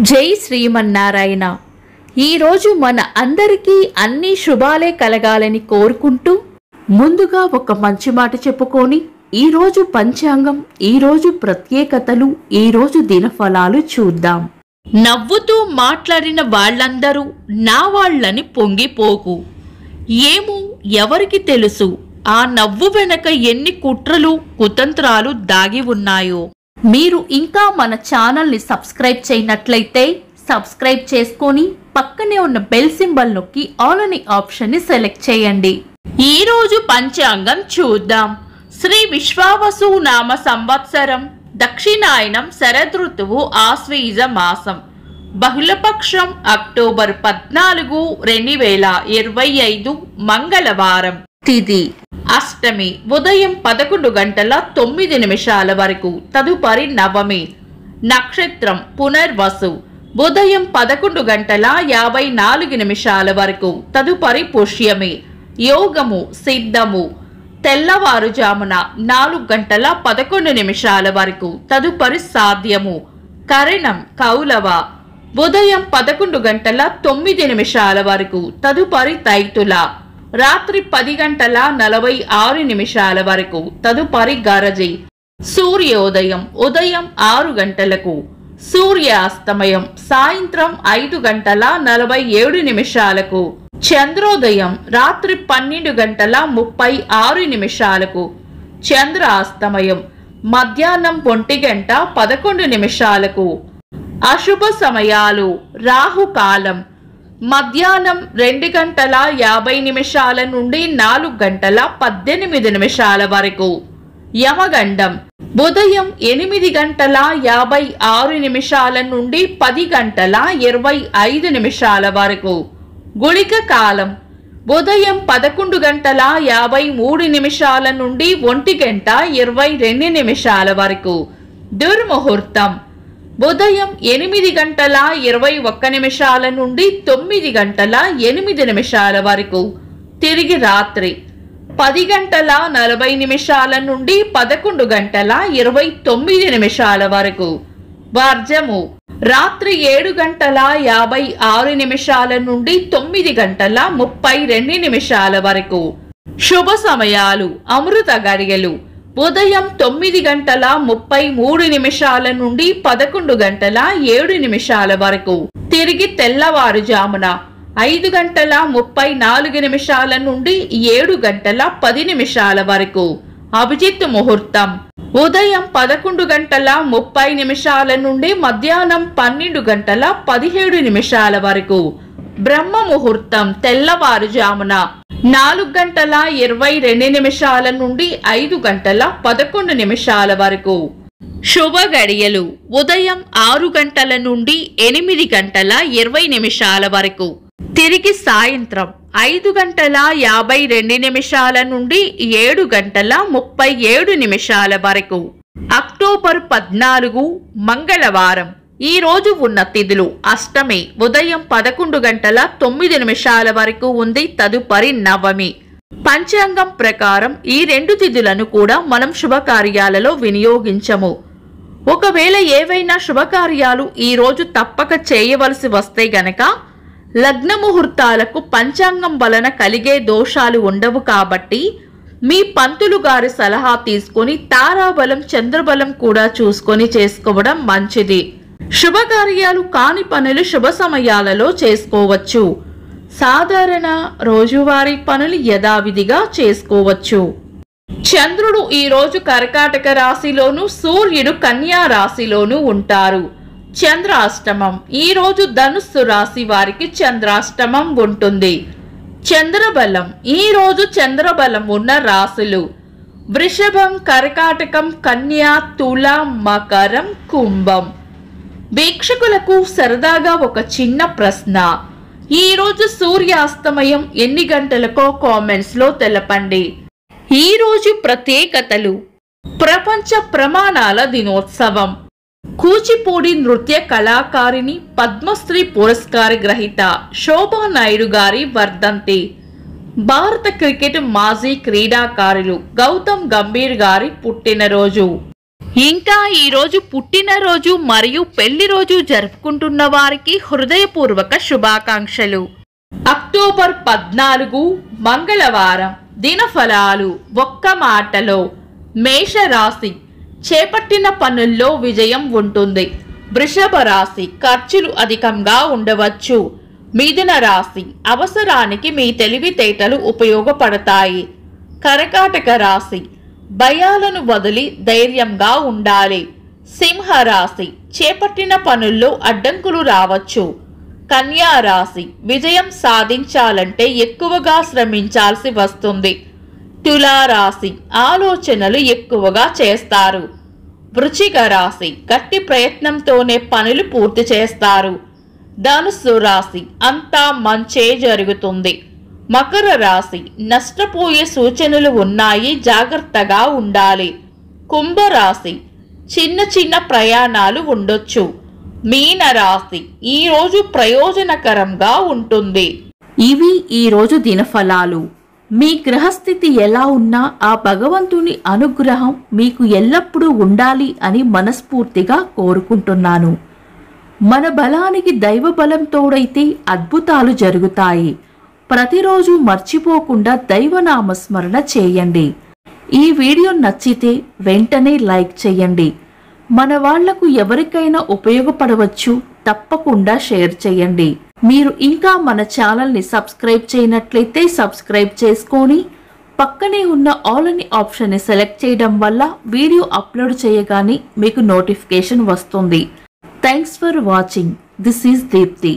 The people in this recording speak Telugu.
జై శ్రీమన్నారాయణ. ఈరోజు మన అందరికీ అన్ని శుభాలే కలగాలని కోరుకుంటూ ముందుగా ఒక మంచి మాట చెప్పుకొని ఈరోజు పంచాంగం, ఈరోజు ప్రత్యేకతలు, ఈరోజు దినఫలాలు చూద్దాం. నవ్వుతూ మాట్లాడిన వాళ్ళందరూ నా వాళ్ళని పొంగిపోకు. ఏమో ఎవరికి తెలుసు ఆ నవ్వు వెనక ఎన్ని కుట్రలు కుతంత్రాలు దాగి ఉన్నాయో. మీరు ఇంకా మన ఛానల్ని సబ్స్క్రైబ్ చేయనట్లయితే సబ్స్క్రైబ్ చేసుకొని పక్కనే ఉన్న బెల్ సింబల్ నొక్కి ఆల్ అనే ఆప్షన్ని సెలెక్ట్ చేయండి. ఈరోజు పంచాంగం చూద్దాం. శ్రీ విశ్వావసు నామ సంవత్సరం, దక్షిణాయనం, శరదృతువు, ఆశ్వీజ మాసం, బహుళపక్షం, అక్టోబర్ 14, 2025 మంగళవారం. తిథి అష్టమి, ఉదయం 11:09 వరకు, తదుపరి నవమి. నక్షత్రం పునర్వసు, ఉదయం 11:54 వరకు, తదుపరి పుష్యమి. యోగము సిద్ధము, తెల్లవారుజామున 4:11 వరకు, తదుపరి సాధ్యము. కరణం కౌలవ, ఉదయం 11:09 వరకు, తదుపరి తైతుల. రాత్రి 10:46 వరకు, తదుపరి గరజి. సూర్యోదయం ఉదయం 6 గంటలకు, సూర్యాస్తమయం సాయంత్రం 5:47. చంద్రోదయం రాత్రి 12:36. చంద్రాస్తమయం మధ్యాహ్నం 1:11. అశుభ సమయాలు: రాహుకాలం మధ్యాహ్నం 2:50 నుండి 4:18 వరకు. యమగండం ఉదయం 8:56 నుండి 10:25 వరకు. గుళిక కాలం ఉదయం 11:53 నుండి 1:22 వరకు. దుర్ముహూర్తం ఉదయం 8:21 నుండి 9:08 వరకు. తిరిగి రాత్రి 10:40 నుండి 11:29 వరకు. వర్జము రాత్రి 7:56 నుండి 9:32 వరకు. శుభ సమయాలు: అమృత గడియలు ఉదయం 9:33 నుండి 11:07 వరకు. తిరిగి తెల్లవారుజామున 5:34 నుండి 7:10 వరకు. అభిజిత్ ముహూర్తం ఉదయం 11:30 నుండి మధ్యాహ్నం 12:17 వరకు. బ్రహ్మ ముహూర్తం తెల్లవారుజామున 4:22 నుండి 5:11 వరకు. శుభ గడియలు ఉదయం 6 గంటల నుండి 8:20 వరకు. తిరిగి సాయంత్రం 5:52 నుండి 7:37 వరకు. అక్టోబర్ 14 మంగళవారం. ఈ రోజు ఉన్న తిథులు: అష్టమి ఉదయం 11:09 వరకు ఉంది, తదుపరి నవమి. పంచాంగం ప్రకారం ఈ 2 తిథులను కూడా మనం శుభకార్యాలలో వినియోగించము. ఒకవేళ ఏవైనా శుభకార్యాలు ఈ రోజు తప్పక చేయవలసి వస్తే గనక లగ్న ముహూర్తాలకు పంచాంగం వలన కలిగే దోషాలు ఉండవు కాబట్టి మీ పంతులు గారి సలహా తీసుకొని తారాబలం, చంద్రబలం కూడా చూసుకొని చేసుకోవడం మంచిది. శుభకార్యాలు కాని పనులు శుభ సమయాలలో చేసుకోవచ్చు. సాధారణ రోజువారీ పనులు యథావిధిగా చేసుకోవచ్చు. చంద్రుడు ఈ రోజు కర్కాటక రాశిలోను, సూర్యుడు కన్యా రాశిలోను ఉంటారు. చంద్రాష్టమం ఈ రోజు ధనుస్సు రాశి వారికి చంద్రాష్టమం ఉంటుంది. చంద్రబలం ఈ రోజు చంద్రబలం ఉన్న రాశులు: వృషభం, కర్కాటకం, కన్యా, తుల, మకరం, కుంభం. వీక్షకులకు సరదాగా ఒక చిన్న ప్రశ్న: ఈ రోజు సూర్యాస్తమయం ఎన్ని గంటలకో కామెంట్స్ లో తెలపండి. ఈ రోజు ప్రత్యేకతలు: ప్రపంచ ప్రమాణాల దినోత్సవం, కూచిపూడి నృత్య కళాకారిణి, పద్మశ్రీ పురస్కార గ్రహీత శోభా నాయుడు గారి వర్ధంతి, భారత క్రికెట్ మాజీ క్రీడాకారులు గౌతమ్ గంభీర్ గారి పుట్టినరోజు. ఇంకా ఈరోజు పుట్టినరోజు మరియు పెళ్లి రోజు జరుపుకుంటున్న వారికి హృదయపూర్వక శుభాకాంక్షలు. అక్టోబర్ 14 మంగళవారం. దినఫలాలు. ఒక్క మాటలో మేషరాశి చేపట్టిన పనుల్లో విజయం ఉంటుంది. వృషభ రాశి ఖర్చులు అధికంగా ఉండవచ్చు. మిథున రాశి అవసరానికి మీ తెలివితేటలు ఉపయోగపడతాయి. కర్కాటక రాశి భయాలను వదిలి ధైర్యంగా ఉండాలి. సింహరాశి చేపట్టిన పనుల్లో అడ్డంకులు రావచ్చు. కన్యా రాశి విజయం సాధించాలంటే ఎక్కువగా శ్రమించాల్సి వస్తుంది. తులారాశి ఆలోచనలు ఎక్కువగా చేస్తారు. వృశ్చిక రాశి గట్టి ప్రయత్నంతోనే పనులు పూర్తి చేస్తారు. ధనుస్సు రాశి అంతా మంచే జరుగుతుంది. మకర రాశి నష్టపోయే సూచనలు ఉన్నాయి, జాగ్రత్తగా ఉండాలి. కుంభరాశి చిన్న చిన్న ప్రయాణాలు ఉండొచ్చు. మీన రాశి ఈరోజు ప్రయోజనకరంగా ఉంటుంది. ఇవి ఈరోజు దినఫలాలు. మీ గ్రహస్థితి ఎలా ఉన్నా ఆ భగవంతుని అనుగ్రహం మీకు ఎల్లప్పుడూ ఉండాలి అని మనస్ఫూర్తిగా కోరుకుంటున్నాను. మన బలానికి దైవ బలం తోడైతే అద్భుతాలు జరుగుతాయి. ప్రతిరోజు మర్చిపోకుండా దైవనామస్మరణ చేయండి. ఈ వీడియో నచ్చితే వెంటనే లైక్ చేయండి. మన వాళ్లకు ఎవరికైనా ఉపయోగపడవచ్చు. తప్పకుండా షేర్ చేయండి. మీరు ఇంకా మన ఛానల్ని సబ్స్క్రైబ్ చేయనట్లయితే సబ్స్క్రైబ్ చేసుకొని పక్కనే ఉన్న ఆల్ అని ఆప్షన్ని సెలెక్ట్ చేయడం వల్ల వీడియో అప్లోడ్ చేయగానే మీకు నోటిఫికేషన్ వస్తుంది. Thanks for watching. This is Deepti.